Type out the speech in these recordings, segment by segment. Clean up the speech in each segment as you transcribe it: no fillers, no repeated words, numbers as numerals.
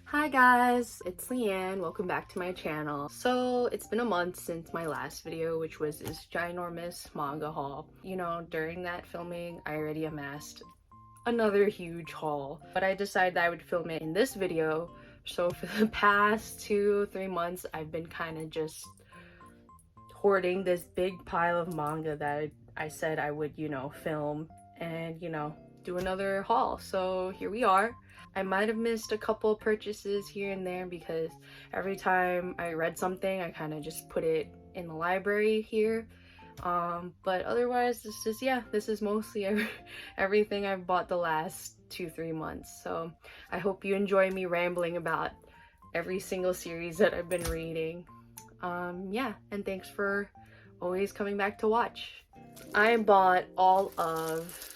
Hi guys, it's Leanne. Welcome back to my channel. So it's been a month since my last video, which was this ginormous manga haul. You know, during that filming, I already amassed another huge haul, but I decided that I would film it in this video. So for the past 2-3 months, I've been kind of just hoarding this big pile of manga that I said I would, film and, do another haul. So here we are. I might have missed a couple purchases here and there because every time I read something, I kind of just put it in the library here. But otherwise, this is mostly everything I've bought the last 2-3 months. So I hope you enjoy me rambling about every single series that I've been reading. Yeah, and thanks for always coming back to watch. I bought all of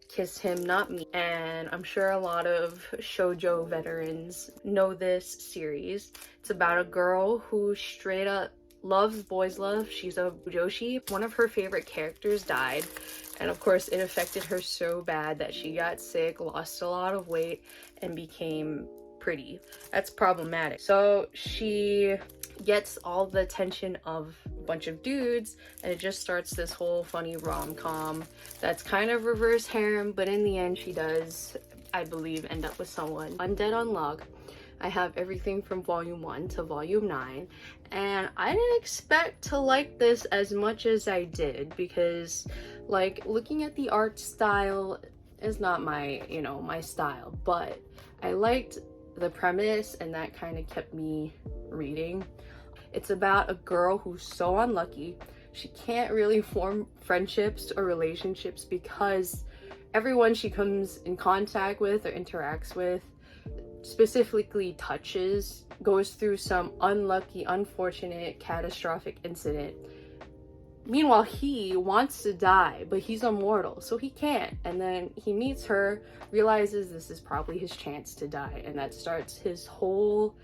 Kiss Him Not Me, and I'm sure a lot of shoujo veterans know this series. It's about a girl who straight up loves boys love. She's a bujoshi. One of her favorite characters died, and of course it affected her so bad that she got sick, lost a lot of weight, and became pretty. That's problematic. So she gets all the attention of a bunch of dudes, and it just starts this whole funny rom-com that's kind of reverse harem, but in the end she does, I believe, end up with someone. Undead Unluck. I have everything from volume 1 to volume 9, and I didn't expect to like this as much as I did because, like, looking at the art style is not my, my style, but I liked the premise and that kind of kept me reading. It's about a girl who's so unlucky. She can't really form friendships or relationships because everyone she comes in contact with or interacts with, specifically touches, goes through some unlucky, unfortunate, catastrophic incident. Meanwhile, he wants to die, but he's immortal, so he can't. And then he meets her, realizes this is probably his chance to die, and that starts his whole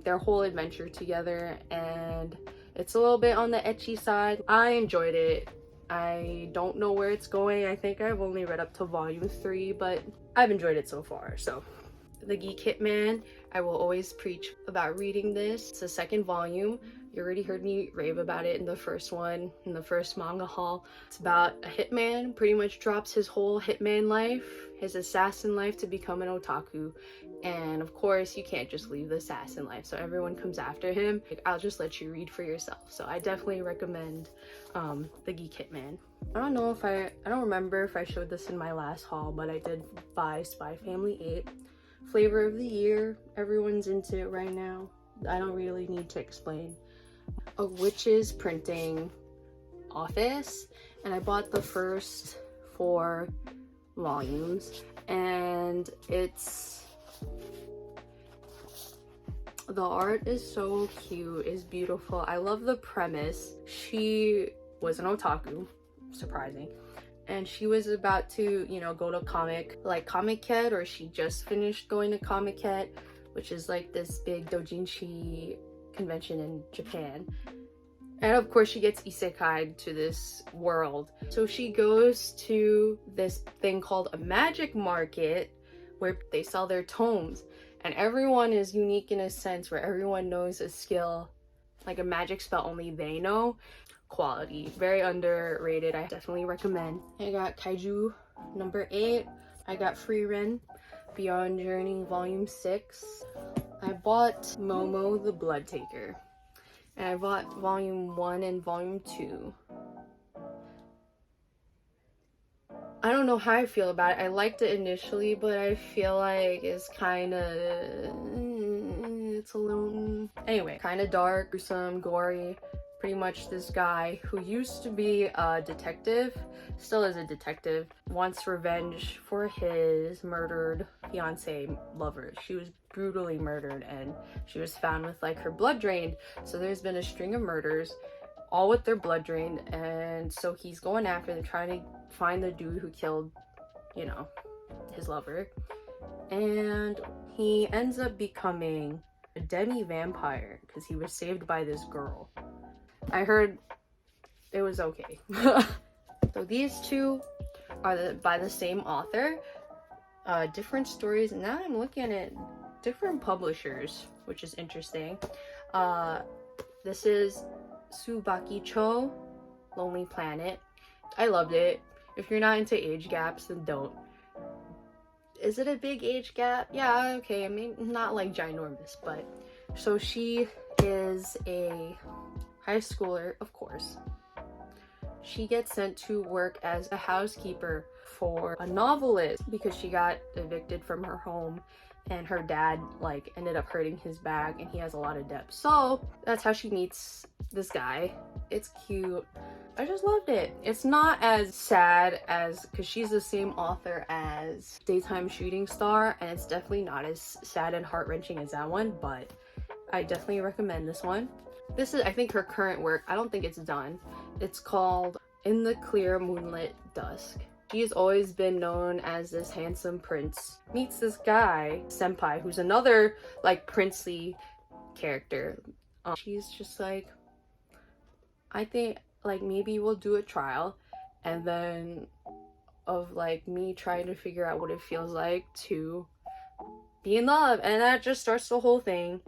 their whole adventure together. And it's a little bit on the ecchi side. I enjoyed it. I don't know where it's going. I think I've only read up to volume 3, but I've enjoyed it so far. So The Geek Hitman, I will always preach about reading this. It's the second volume. You already heard me rave about it in the first one, in the first manga haul. It's about a hitman, pretty much drops his whole hitman life, his assassin life, to become an otaku. And of course, you can't just leave the assassin life, so everyone comes after him. I'll just let you read for yourself. So I definitely recommend The Geek Hitman. I don't remember if I showed this in my last haul, but I did buy Spy Family 8. Flavor of the year, everyone's into it right now. I don't really need to explain. A witch's printing office, and I bought the first 4 volumes, and the art is so cute, it's beautiful. I love the premise. She was an otaku, surprising, and she was about to, go to Comic-Con, or she just finished going to Comic-Con, which is like this big doujinshi convention in Japan. And of course she gets isekai'd to this world. So she goes to this thing called a magic market where they sell their tomes, and everyone is unique in a sense where everyone knows a skill, like a magic spell only they know. Quality, very underrated. I definitely recommend. I got Kaiju number 8. I got Free Ren Beyond Journey volume 6. I bought Momo the Blood Taker, and I bought volume 1 and volume 2. I don't know how I feel about it. I liked it initially, but I feel like it's kind of, it's a little, anyway, kind of dark, gruesome, gory. Pretty much this guy who used to be a detective, still is a detective, wants revenge for his murdered fiance lover. She was brutally murdered, and she was found with like her blood drained. So there's been a string of murders, all with their blood drained, and so he's going after them, trying to find the dude who killed, his lover. And he ends up becoming a demi-vampire because he was saved by this girl. I heard it was okay. So these two are by the same author, different stories. And now I'm looking at it, different publishers, which is interesting. This is Subakicho, Lonely Planet. I loved it. If you're not into age gaps, then don't. Is it a big age gap? Yeah, okay, I mean, not like ginormous, but so she is a high schooler, of course. She gets sent to work as a housekeeper for a novelist because she got evicted from her home and her dad like ended up hurting his bag and he has a lot of debt. So that's how she meets this guy. It's cute. I just loved it. It's not as sad as, because she's the same author as Daytime Shooting Star, and it's definitely not as sad and heart-wrenching as that one, but I definitely recommend this one. This is, I think, her current work. I don't think it's done. It's called In the Clear Moonlit Dusk. She's always been known as this handsome prince. Meets this guy, Senpai, who's another like princely character. She's just like, I think like maybe we'll do a trial, and then of like me trying to figure out what it feels like to be in love, and that just starts the whole thing.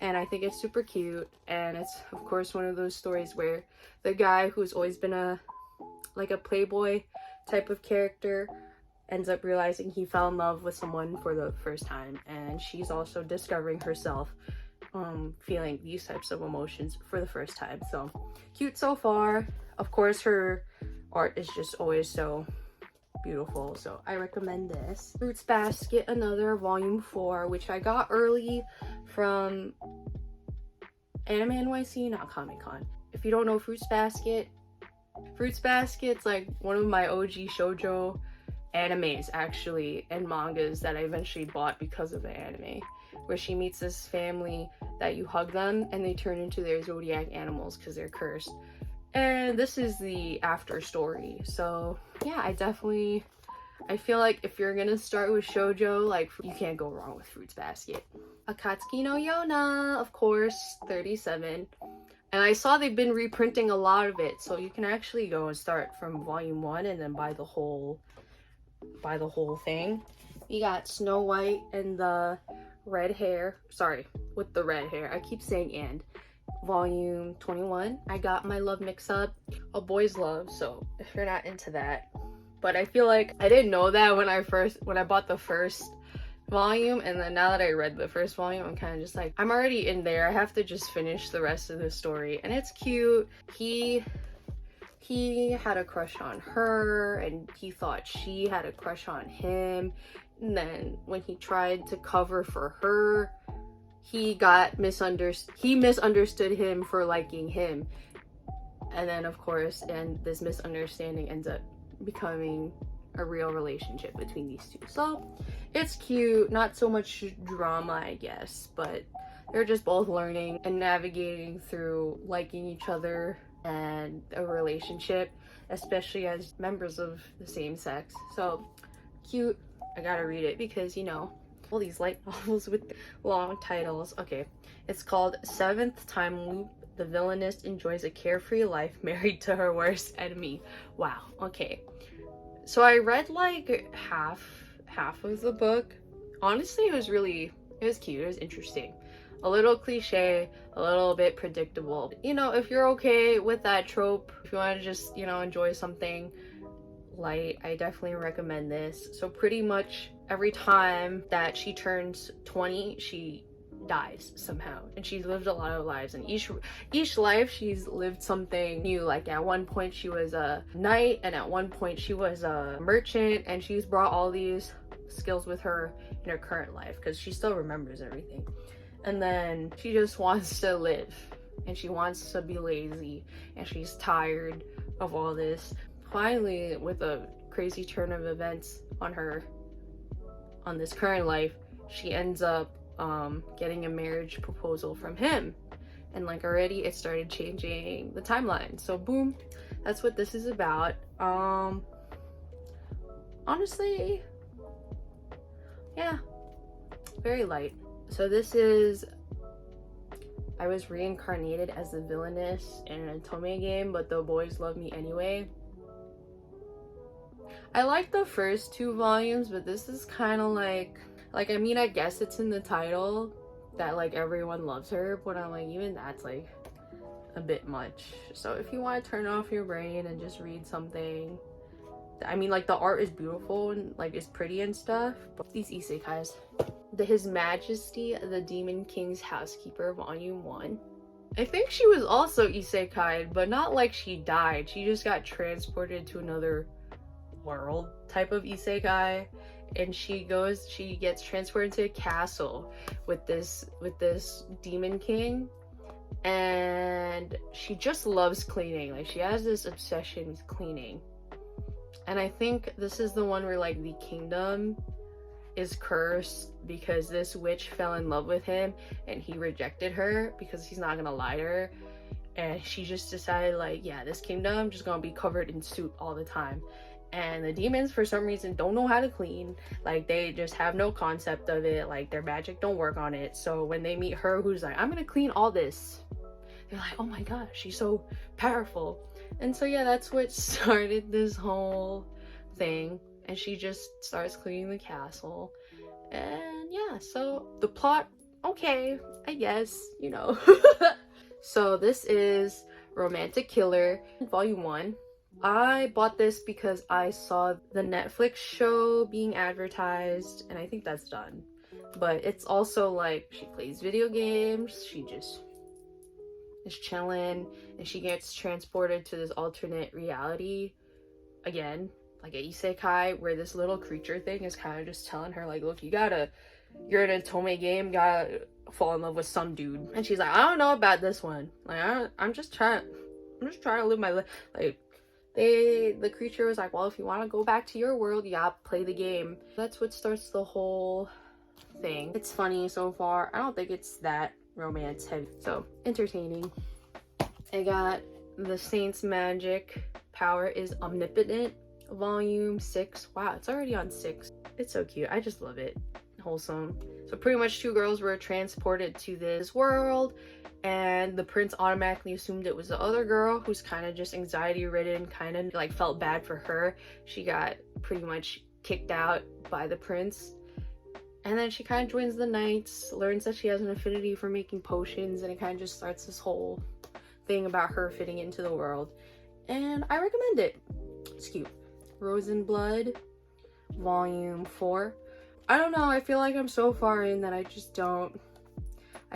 And I think it's super cute, and it's of course one of those stories where the guy who's always been a playboy type of character ends up realizing he fell in love with someone for the first time, and she's also discovering herself feeling these types of emotions for the first time. So cute so far. Of course her art is just always so beautiful, so I recommend this. Fruits Basket, another volume 4, which I got early from Anime NYC, not Comic Con. If you don't know Fruits Basket's like one of my OG shoujo animes actually, and mangas that I eventually bought because of the anime, where she meets this family that you hug them and they turn into their zodiac animals because they're cursed. And this is the after story. So yeah, I feel like if you're gonna start with shoujo, like you can't go wrong with Fruits Basket. Akatsuki no Yona, of course, 37. And I saw they've been reprinting a lot of it, so you can actually go and start from volume 1 and then buy the whole thing. We got Snow White and the red hair. Sorry, with the red hair. I keep saying and. Volume 21. I got My Love Mix-Up, A Boy's Love, so if you're not into that. But I feel like I didn't know that when I bought the first volume, and then now that I read the first volume, I'm kind of just like, I'm already in there. I have to just finish the rest of the story, and it's cute. He had a crush on her, and he thought she had a crush on him, and then when he tried to cover for her, he misunderstood him for liking him, and then of course, and this misunderstanding ends up becoming a real relationship between these two. So it's cute, not so much drama, I guess, but they're just both learning and navigating through liking each other and a relationship, especially as members of the same sex. So cute. I gotta read it because, you know, all these light novels with long titles. Okay, it's called Seventh Time Loop. The villainess enjoys a carefree life married to her worst enemy. Wow, okay. So I read like half of the book. Honestly, it was cute, it was interesting. A little cliche, a little bit predictable. You know, if you're okay with that trope, if you want to just, you know, enjoy something light, I definitely recommend this. So pretty much every time that she turns 20, she dies somehow, and she's lived a lot of lives, and each life she's lived something new. Like at one point she was a knight, and at one point she was a merchant, and she's brought all these skills with her in her current life because she still remembers everything. And then she just wants to live, and she wants to be lazy, and she's tired of all this. Finally, with a crazy turn of events on this current life, she ends up getting a marriage proposal from him, and like already it started changing the timeline. So boom, that's what this is about. Honestly, yeah, very light. So this is, I was reincarnated as the villainess in an Otome game, but the boys love me anyway. I like the first 2 volumes, but this is kind of like Like, I mean, I guess it's in the title that like everyone loves her, but I'm like, even that's like a bit much. So if you want to turn off your brain and just read something, I mean, like, the art is beautiful and like it's pretty and stuff, but these isekais. His Majesty the Demon King's Housekeeper, Volume 1. I think she was also isekai, but not like she died. She just got transported to another world type of isekai, and she gets transported to a castle with this demon king, and she just loves cleaning. Like, she has this obsession with cleaning. And I think this is the one where like the kingdom is cursed because this witch fell in love with him and he rejected her because he's not gonna lie to her, and she just decided like, yeah, this kingdom just gonna be covered in soot all the time. And the demons for some reason don't know how to clean. Like, they just have no concept of it. Like, their magic don't work on it. So when they meet her, who's like, I'm gonna clean all this, they're like, oh my gosh, she's so powerful. And so yeah, that's what started this whole thing. And she just starts cleaning the castle. And yeah, so the plot, okay, I guess, you know. So this is Romantic Killer, Volume 1. I bought this because I saw the Netflix show being advertised, and I think that's done. But it's also like, she plays video games, she just is chilling, and she gets transported to this alternate reality again, like a isekai, where this little creature thing is kind of just telling her like, look, you're in a Tome game, gotta fall in love with some dude. And she's like, I don't know about this one. Like, I'm just trying to live my life. Like, the creature was like, well, if you want to go back to your world, you gotta play the game. That's what starts the whole thing. It's funny so far. I don't think it's that romance heavy, so entertaining. I got The Saint's Magic Power is Omnipotent, Volume 6. Wow, it's already on 6. It's so cute. I just love it. Wholesome. So pretty much 2 girls were transported to this world, and the prince automatically assumed it was the other girl, who's kind of just anxiety ridden, kind of like felt bad for her. She got pretty much kicked out by the prince. And then she kind of joins the knights, learns that she has an affinity for making potions, and it kind of just starts this whole thing about her fitting into the world. And I recommend it. It's cute. Rose and Blood, Volume 4. I don't know, I feel like I'm so far in that I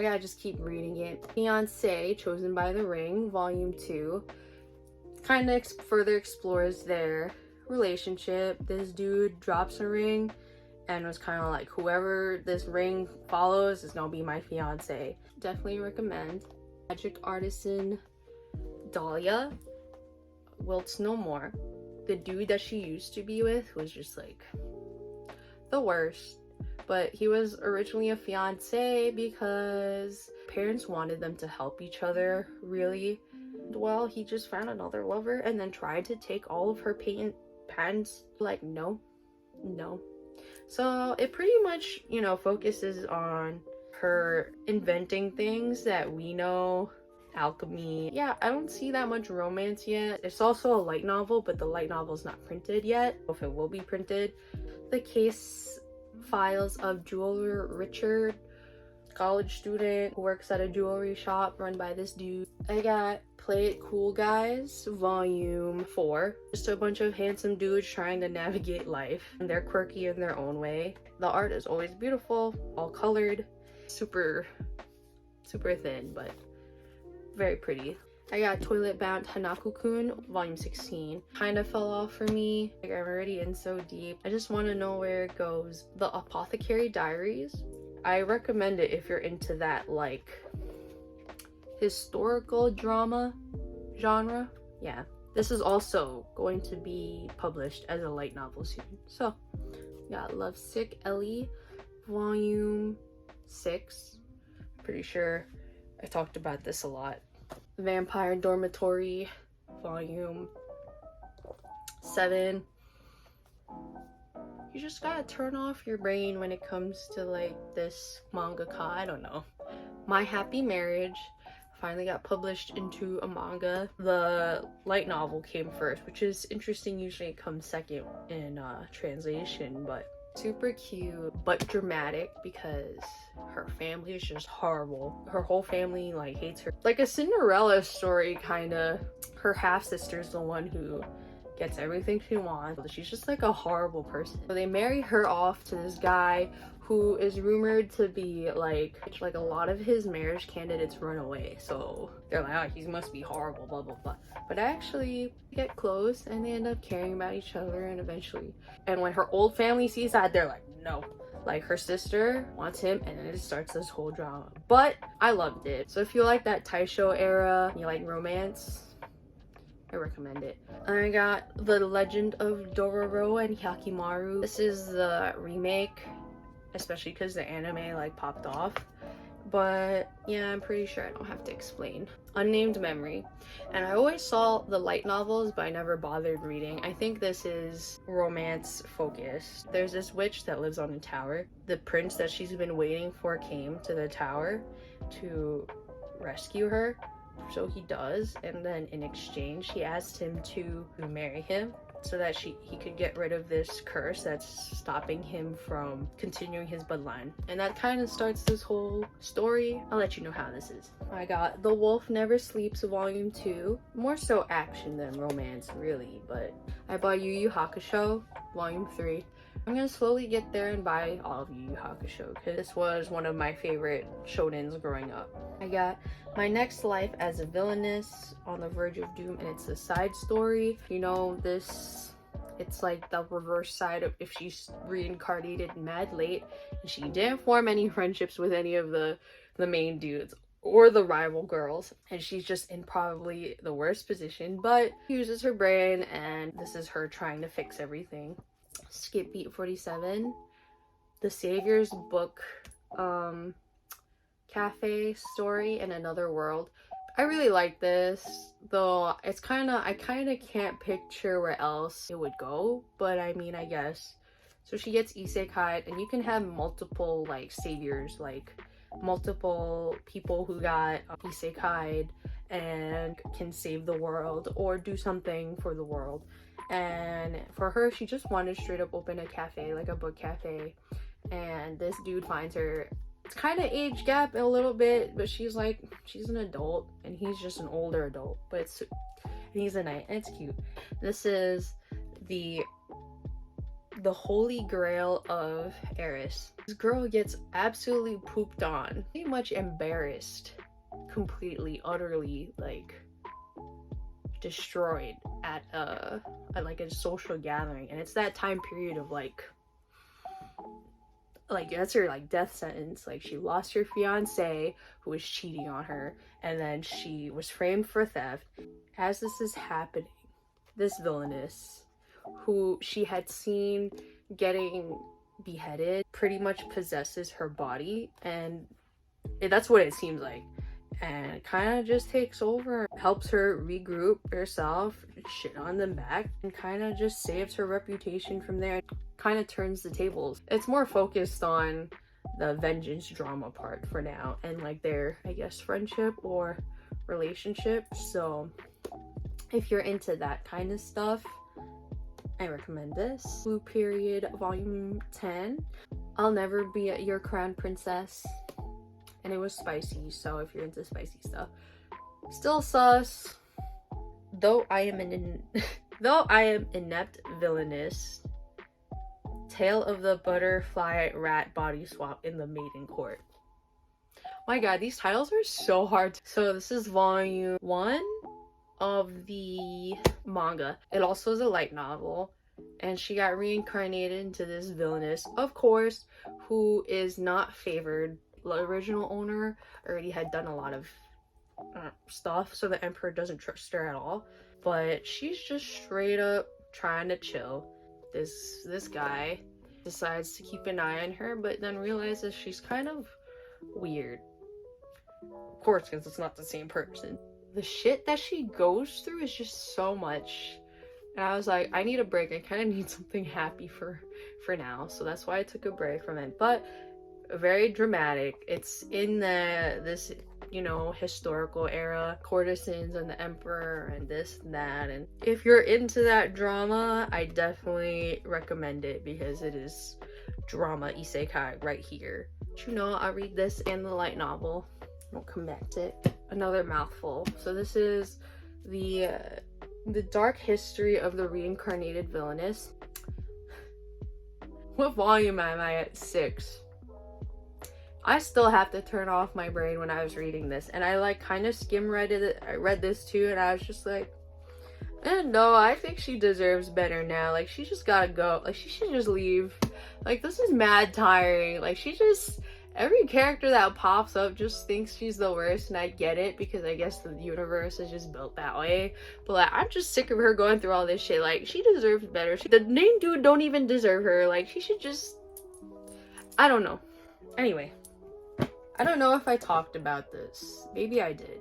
gotta just keep reading it. Fiancé, Chosen by the Ring, Volume 2. Kind of further explores their relationship. This dude drops a ring and was kind of like, whoever this ring follows is gonna be my fiance. Definitely recommend. Magic Artisan Dahlia, Wilts No More. The dude that she used to be with was just like the worst, but he was originally a fiance because parents wanted them to help each other, really. Well, he just found another lover and then tried to take all of her patents. Like, no. So it pretty much, you know, focuses on her inventing things that we know, alchemy. Yeah, I don't see that much romance yet. It's also a light novel, but the light novel's not printed yet. If it will be printed. The Case Files of Jeweler Richard, college student who works at a jewelry shop run by this dude. I got Play It Cool Guys, Volume 4. Just a bunch of handsome dudes trying to navigate life, and they're quirky in their own way. The art is always beautiful, all colored, super thin, but very pretty. I got Toilet Bound Hanako-kun, Volume 16. Kind of fell off for me. Like, I'm already in so deep. I just want to know where it goes. The Apothecary Diaries. I recommend it if you're into that, like, historical drama genre. Yeah. This is also going to be published as a light novel soon. So, got Lovesick Ellie, Volume 6. Pretty sure I talked about this a lot. Vampire Dormitory, Volume 7. You just gotta turn off your brain when it comes to like this mangaka. I don't know. My Happy Marriage finally got published into a manga. The light novel came first, which is interesting. Usually it comes second in translation, but Super cute, but dramatic because her family is just horrible. Her whole family like hates her. Like a Cinderella story kinda. Her half-sister's the one who gets everything she wants. She's just like a horrible person. So they marry her off to this guy who is rumored to be like a lot of his marriage candidates run away. So they're like, oh, he must be horrible, blah, blah, blah. But actually get close and they end up caring about each other and eventually. And when her old family sees that, they're like, no. Like her sister wants him and then it starts this whole drama. But I loved it. So if you like that Taisho era, you like romance, I recommend it. I got The Legend of Dororo and Hyakimaru. This is the remake, especially because the anime like popped off. But yeah, I'm pretty sure I don't have to explain. Unnamed Memory. And I always saw the light novels, but I never bothered reading. I think this is romance focused. There's this witch that lives on a tower. The prince that she's been waiting for came to the tower to rescue her. So he does, and then in exchange he asked him to marry him so that he could get rid of this curse that's stopping him from continuing his bloodline. And that kind of starts this whole story. I'll let you know how this is. I got The Wolf Never Sleeps Volume 2. More so action than romance really, but I bought Yu Yu Hakusho Volume 3. I'm gonna slowly get there and buy all of Yu Yu Hakusho because this was one of my favorite shonens growing up. I got My Next Life as a Villainess, On the Verge of Doom, and it's a side story. You know, it's like the reverse side of if she's reincarnated mad late and she didn't form any friendships with any of the main dudes or the rival girls, and she's just in probably the worst position, but uses her brain, and this is her trying to fix everything. Skip Beat 47, The Savior's Book Cafe Story in Another World. I really like this, though I kind of can't picture where else it would go, but I mean, I guess. So she gets isekai, and you can have multiple like saviors, like multiple people who got isekai and can save the world or do something for the world. And for her, she just wanted to straight up open a cafe, like a book cafe, and this dude finds her. It's kind of age gap a little bit, but she's an adult and he's just an older adult, but he's a knight and it's cute. This is the Holy Grail of Eris. This girl gets absolutely pooped on, pretty much embarrassed, completely, utterly, like destroyed at like a social gathering, and it's that time period of like that's her like death sentence. Like she lost her fiance who was cheating on her, and then she was framed for theft. As this is happening, this villainess who she had seen getting beheaded pretty much possesses her body, and that's what it seems like, and it kind of just takes over, helps her regroup herself, shit on them back, and kind of just saves her reputation from there. Kind of turns the tables. It's more focused on the vengeance drama part for now, and like their, I guess, friendship or relationship. So if you're into that kind of stuff, I recommend this. Blue Period Volume 10. I'll Never Be Your Crown Princess. And it was spicy, so if you're into spicy stuff. Still sus. Though I am inept villainous. Tale of the Butterfly Rat Body Swap in the Maiden Court. My god, these titles are so hard. So this is volume 1 of the manga. It also is a light novel, and she got reincarnated into this villainess, of course, who is not favored. The original owner already had done a lot of stuff, so the emperor doesn't trust her at all, but she's just straight up trying to chill. This guy decides to keep an eye on her, but then realizes she's kind of weird, of course, because it's not the same person. The shit that she goes through is just so much, and I was like, I need a break. I kind of need something happy for now, so that's why I took a break from it. But very dramatic. It's in this you know, historical era, courtesans and the emperor and this and that, and if you're into that drama, I definitely recommend it because it is drama isekai right here. But you know, I read this and the light novel. I'll connect it. Another mouthful. So this is the dark history of the reincarnated villainess. What volume am I at? 6. I still have to turn off my brain when I was reading this, and I like kind of skim read it. I read this too, and I was just like, no, I think she deserves better now. Like, she just gotta go. Like, she should just leave. Like, this is mad tiring. Like, every character that pops up just thinks she's the worst, and I get it because I guess the universe is just built that way. But like, I'm just sick of her going through all this shit. Like, she deserves better. The main dude don't even deserve her. Like, she should just, I don't know. Anyway, I don't know if I talked about this. Maybe I did.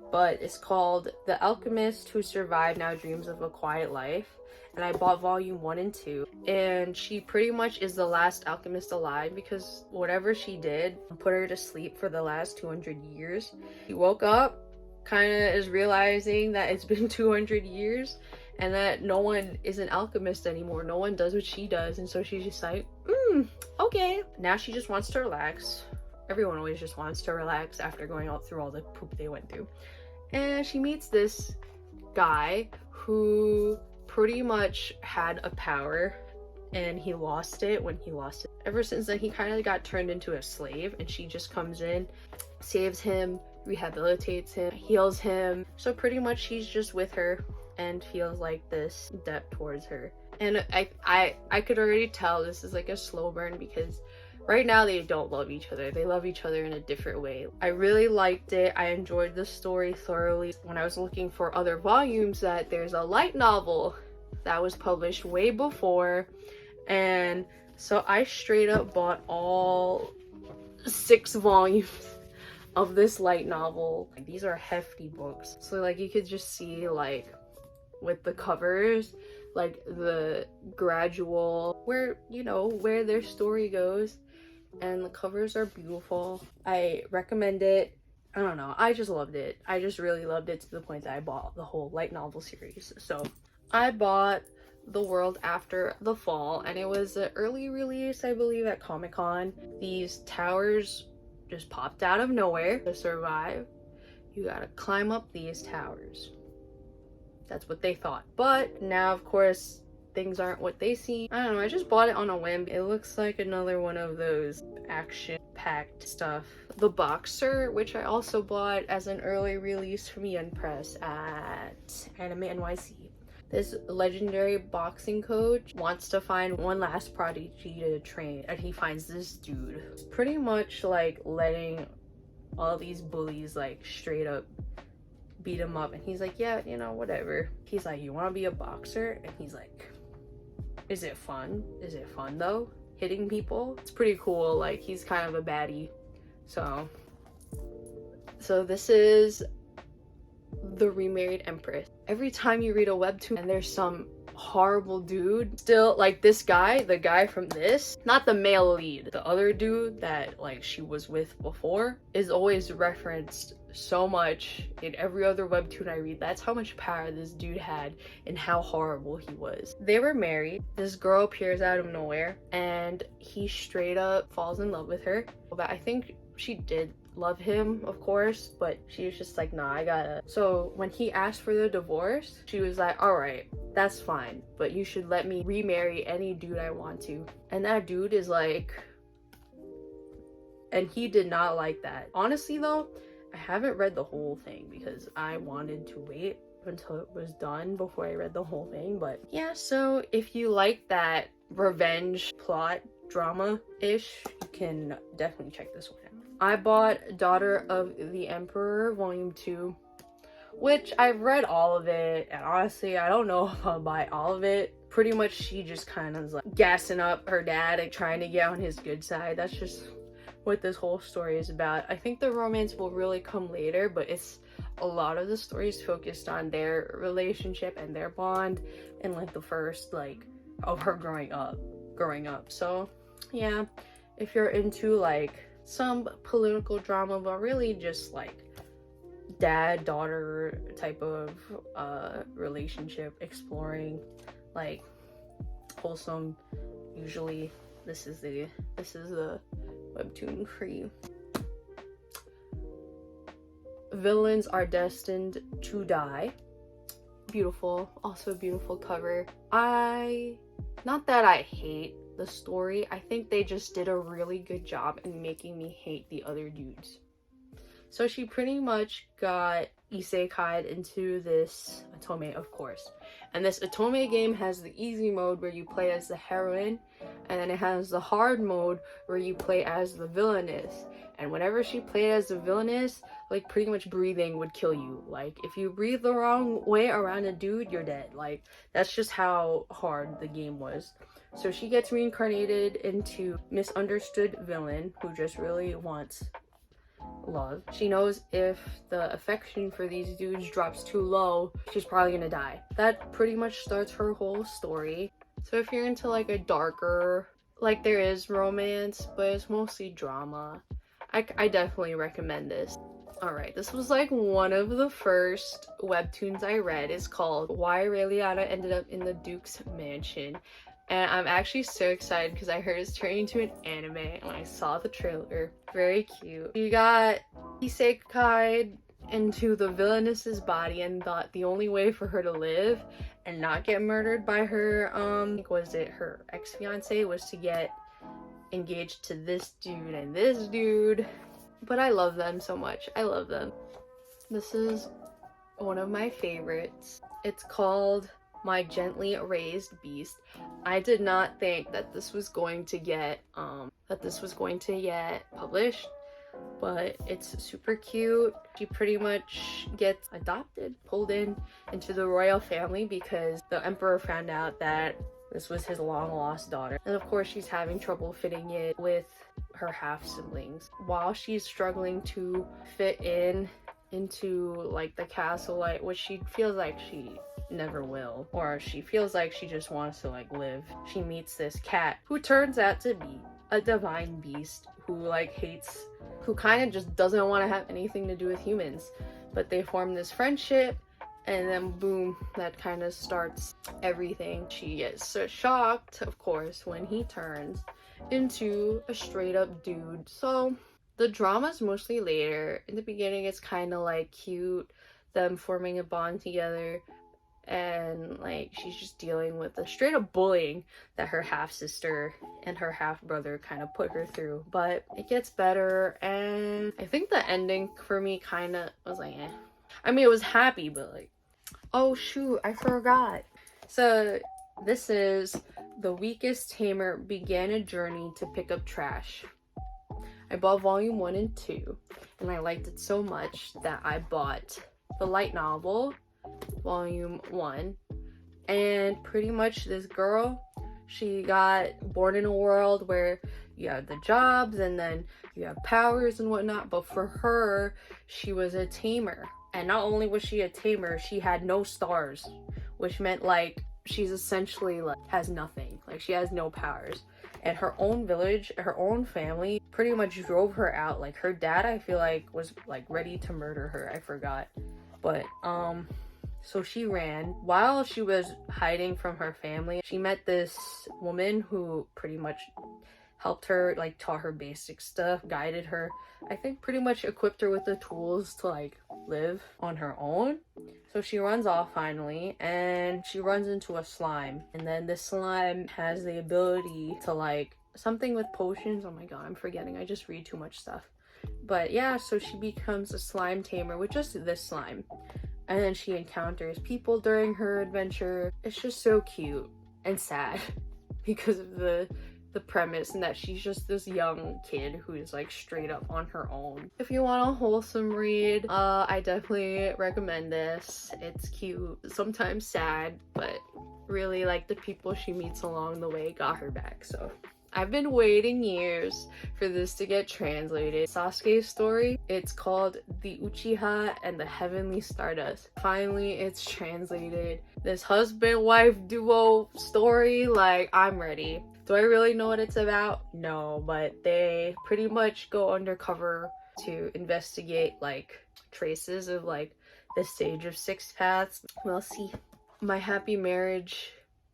But it's called The Alchemist Who Survived Now Dreams of a Quiet Life. And I bought volume 1 and 2. And she pretty much is the last alchemist alive because whatever she did put her to sleep for the last 200 years. She woke up, kind of is realizing that it's been 200 years and that no one is an alchemist anymore. No one does what she does. And so she's just like, okay. Now she just wants to relax. Everyone always just wants to relax after going out through all the poop they went through. And she meets this guy who pretty much had a power and he lost it when he lost it. Ever since then, he kind of got turned into a slave, and she just comes in, saves him, rehabilitates him, heals him. So pretty much she's just with her and feels like this debt towards her. And I could already tell this is like a slow burn because right now they don't love each other. They love each other in a different way. I really liked it. I enjoyed the story thoroughly. When I was looking for other volumes, that there's a light novel that was published way before, and so I straight up bought all 6 volumes of this light novel. These are hefty books, so like you could just see like with the covers like the gradual where their story goes, and the covers are beautiful. I recommend it. I don't know, I just loved it. I just really loved it to the point that I bought the whole light novel series. So I bought The World After the Fall, and it was an early release, I believe, at Comic-Con. These towers just popped out of nowhere. To survive, you gotta climb up these towers. That's what they thought. But now, of course, things aren't what they seem. I don't know, I just bought it on a whim. It looks like another one of those action-packed stuff. The Boxer, which I also bought as an early release from Yen Press at Anime NYC. This legendary boxing coach wants to find one last prodigy to train, and he finds this dude. Pretty much like letting all these bullies like straight up beat him up, and he's like, yeah, whatever. He's like, you want to be a boxer? And he's like, is it fun? Is it fun though? Hitting people? It's pretty cool. Like, he's kind of a baddie. So this is The Remarried Empress. Every time you read a webtoon and there's some horrible dude, still like this guy, the guy from this, not the male lead, the other dude that like she was with before, is always referenced so much in every other webtoon I read. That's how much power this dude had and how horrible he was. They were married. This girl appears out of nowhere and he straight up falls in love with her. But I think she did love him, of course, but she was just like, nah, I gotta. So when he asked for the divorce, she was like, all right, that's fine, but you should let me remarry any dude I want to. And that dude is like, and he did not like that. Honestly though, I haven't read the whole thing because I wanted to wait until it was done before I read the whole thing. But yeah, so if you like that revenge plot drama-ish, you can definitely check this one out. I bought Daughter of the Emperor Volume 2, which I've read all of it, and honestly, I don't know if I'll buy all of it. Pretty much she just kind of is like gassing up her dad and trying to get on his good side. That's just what this whole story is about. I think the romance will really come later, but it's a lot of the story is focused on their relationship and their bond and like the first like of her growing up. So yeah, if you're into like some political drama, but really just like dad-daughter type of relationship, exploring like wholesome, usually this is the webtoon for you. Villains are destined to die. Beautiful, also a beautiful cover. Not that I hate the story, I think they just did a really good job in making me hate the other dudes. So she pretty much got isekai'd into this otome, of course. And this otome game has the easy mode where you play as the heroine, and then it has the hard mode where you play as the villainess. And whenever she played as the villainess, like, pretty much breathing would kill you. Like, if you breathe the wrong way around a dude, you're dead. Like, that's just how hard the game was. So she gets reincarnated into misunderstood villain who just really wants love. She knows if the affection for these dudes drops too low, she's probably gonna die. That pretty much starts her whole story. So if you're into like a darker, like, there is romance, but it's mostly drama, I definitely recommend this. Alright, this was like one of the first webtoons I read. It's called Why Raeliana Ended Up in the Duke's Mansion. And I'm actually so excited because I heard it's turning into an anime and I saw the trailer. Very cute. You got isekai'd into the villainess's body and thought the only way for her to live and not get murdered by her, was it her ex-fiance, was to get engaged to this dude and this dude. But I love them so much. I love them. This is one of my favorites. It's called My Gently Raised Beast. I did not think that this was going to get published, but it's super cute. She pretty much gets adopted, pulled into the royal family because the emperor found out that this was his long-lost daughter. And of course, she's having trouble fitting in with her half-siblings. While she's struggling to fit into like the castle, like, which she feels like she never will, or she feels like she just wants to like live, she meets this cat who turns out to be a divine beast who like hates, who kind of just doesn't want to have anything to do with humans. But they form this friendship, and then boom, that kind of starts everything. She gets so shocked, of course, when he turns into a straight up dude. So the drama's mostly later. In the beginning, it's kind of like cute, them forming a bond together, and like she's just dealing with the straight up bullying that her half sister and her half brother kind of put her through. But it gets better, and I think the ending for me kind of was like, eh. I mean, it was happy, but like, oh shoot, I forgot. So this is The Weakest Tamer Began a Journey to Pick Up Trash. I bought volume 1 and 2, and I liked it so much that I bought the light novel, volume 1. And pretty much this girl, she got born in a world where you have the jobs and then you have powers and whatnot, but for her, she was a tamer. And not only was she a tamer, she had no stars, which meant like she's essentially like has nothing, like she has no powers. And her own village, her own family pretty much drove her out. Like her dad, I feel like, was like ready to murder her. I forgot. But so she ran. While she was hiding from her family, she met this woman who pretty much helped her, like taught her basic stuff, guided her, I think pretty much equipped her with the tools to like live on her own. So she runs off finally, and she runs into a slime, and then this slime has the ability to like something with potions. Oh my god, I'm forgetting, I just read too much stuff. But yeah, so she becomes a slime tamer with just this slime, and then she encounters people during her adventure. It's just so cute and sad because of the premise, and that she's just this young kid who's like straight up on her own. If you want a wholesome read, I definitely recommend this. It's cute, sometimes sad, but really like the people she meets along the way got her back. So I've been waiting years for this to get translated. Sasuke's story, it's called The Uchiha and the Heavenly Stardust. Finally, it's translated. This husband-wife duo story, like, I'm ready. Do I really know what it's about? No, but they pretty much go undercover to investigate like traces of like the Sage of Six Paths. We'll see. My happy marriage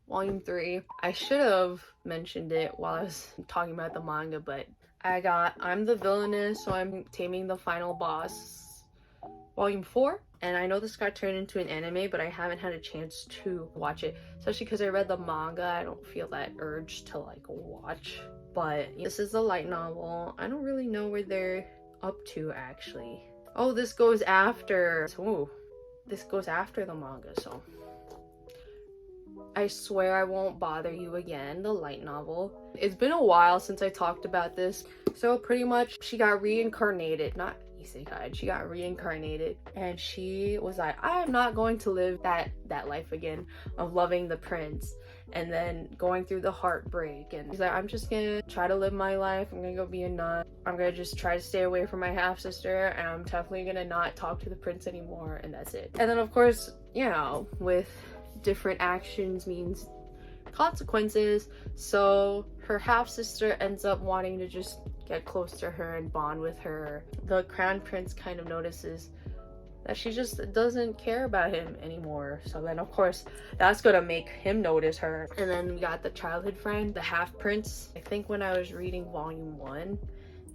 Volume 3. I should have mentioned it while I was talking about the manga, but I got I'm the Villainess, so I'm taming the final boss, Volume 4. And I know this got turned into an anime, but I haven't had a chance to watch it, especially because I read the manga. I don't feel that urge to like watch. But this is a light novel. I don't really know where they're up to actually. Oh, this goes after. Ooh, this goes after the manga, so I Swear I Won't Bother You Again, the light novel. It's been a while since I talked about this. So pretty much she got reincarnated, not isekai, she got reincarnated, and she was like, I am not going to live that life again of loving the prince and then going through the heartbreak. And she's like, I'm just gonna try to live my life. I'm gonna go be a nun. I'm gonna just try to stay away from my half-sister, and I'm definitely gonna not talk to the prince anymore, and that's it. And then of course, you know, with different actions means consequences, so her half-sister ends up wanting to just get close to her and bond with her. The crown prince kind of notices that she just doesn't care about him anymore, so then of course that's gonna make him notice her. And then we got the childhood friend, the half prince. I think when I was reading volume 1,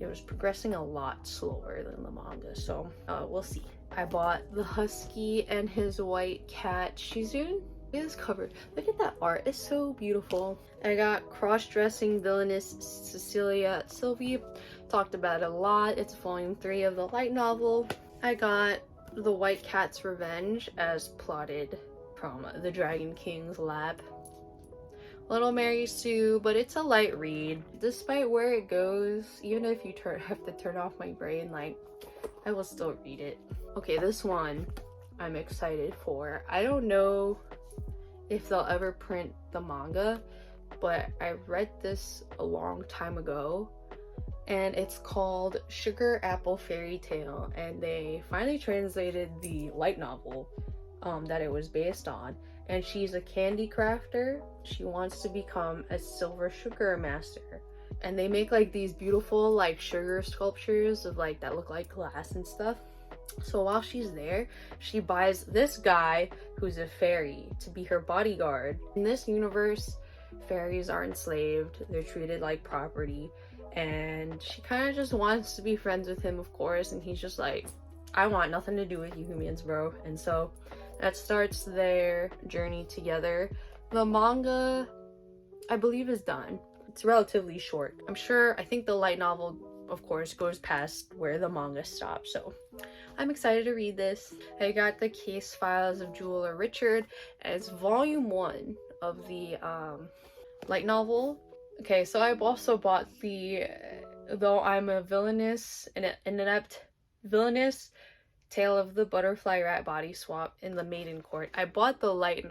it was progressing a lot slower than the manga, so we'll see. I bought the husky and his white cat Shizun. It is covered. Look at that art, it's so beautiful. I got cross-dressing villainess Cecilia Sylvie. Talked about it a lot. It's volume 3 of the light novel. I got the White Cat's Revenge as plotted from the Dragon King's lab. Little Mary Sue, but it's a light read. Despite where it goes, even if you have to turn off my brain, like, I will still read it. Okay, this one I'm excited for. I don't know if they'll ever print the manga, but I read this a long time ago, and it's called Sugar Apple Fairy Tale, and they finally translated the light novel that it was based on. And she's a candy crafter. She wants to become a silver sugar master, and they make like these beautiful like sugar sculptures of like that look like glass and stuff. So while she's there, she buys this guy who's a fairy to be her bodyguard. In this universe, fairies are enslaved. They're treated like property, and she kind of just wants to be friends with him, of course, and he's just like, I want nothing to do with you humans, bro. And so that starts their journey together. The manga, I believe, is done. It's relatively short. I think the light novel, of course, goes past where the manga stops, so I'm excited to read this. I got the Case Files of Jeweler Richard as volume 1 of the light novel. Okay, so I've also bought the Though I'm a Villainous, an Inept Villainous, Tale of the Butterfly Rat Body Swap in the Maiden Court. I bought the light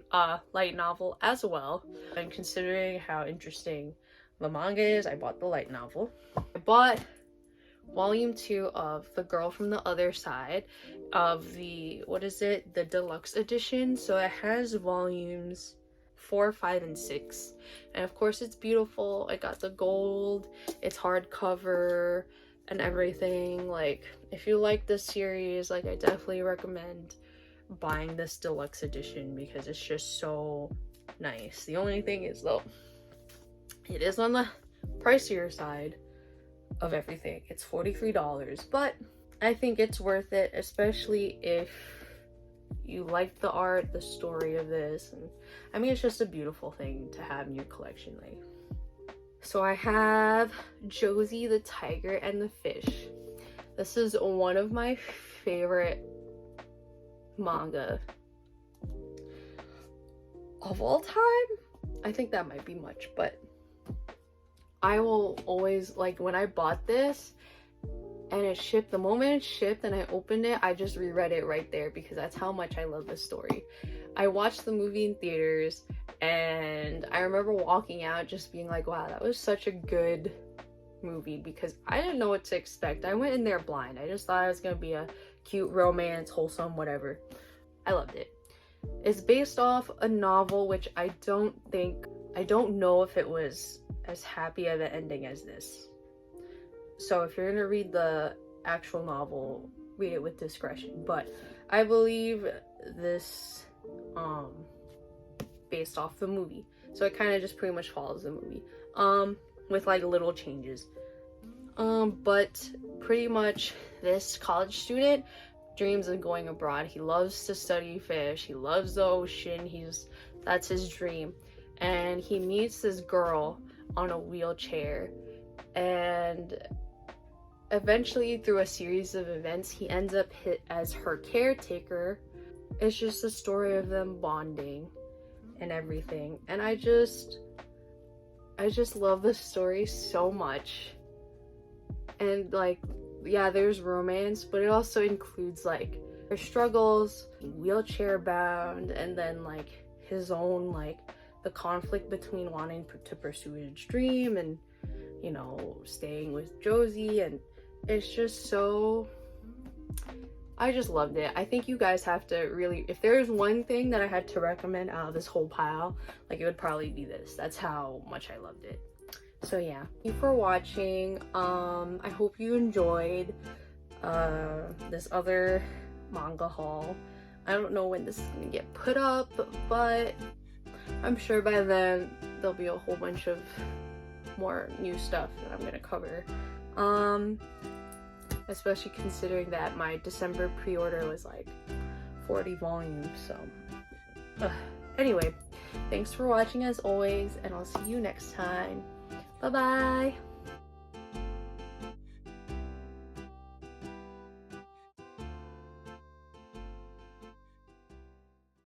novel as well, and considering how interesting the manga is, I bought the light novel. I bought volume 2 of The Girl from the Other Side of the, the deluxe edition. So it has volumes 4, 5, and 6, and of course it's beautiful. I got the gold, it's hardcover and everything. Like, if you like this series, like, I definitely recommend buying this deluxe edition because it's just so nice. The only thing is, though, it is on the pricier side of everything. It's $43, but I think it's worth it, especially if you like the art, the story of this, and I mean, it's just a beautiful thing to have in your collection. Like, so I have Josie the Tiger and the Fish. This is one of my favorite manga of all time. I think that might be much, but I will always, like, when I bought this and it shipped, the moment it shipped and I opened it, I just reread it right there because that's how much I love this story. I watched the movie in theaters, and I remember walking out just being like, wow, that was such a good movie, because I didn't know what to expect. I went in there blind. I just thought it was gonna be a cute romance, wholesome, whatever. I loved it. It's based off a novel, which I don't know if it was as happy of an ending as this. So if you're gonna read the actual novel, read it with discretion. But I believe this based off the movie. So it kind of just pretty much follows the movie, with like little changes. But pretty much this college student dreams of going abroad. He loves to study fish. He loves the ocean. That's his dream. And he meets this girl on a wheelchair, and eventually through a series of events he ends up hit as her caretaker. It's just a story of them bonding and everything, and I just love the story so much. And like, yeah, there's romance, but it also includes like their struggles, wheelchair bound, and then like his own, like the conflict between wanting to pursue his dream and, you know, staying with Josie. And it's just so, I just loved it. I think you guys have to really, if there's one thing that I had to recommend out of this whole pile, like it would probably be this. That's how much I loved it. So yeah, thank you for watching. I hope you enjoyed this other manga haul. I don't know when this is gonna get put up, but I'm sure by then there'll be a whole bunch of more new stuff that I'm gonna cover. Especially considering that my December pre-order was like 40 volumes, so anyway, thanks for watching as always, and I'll see you next time. Bye bye.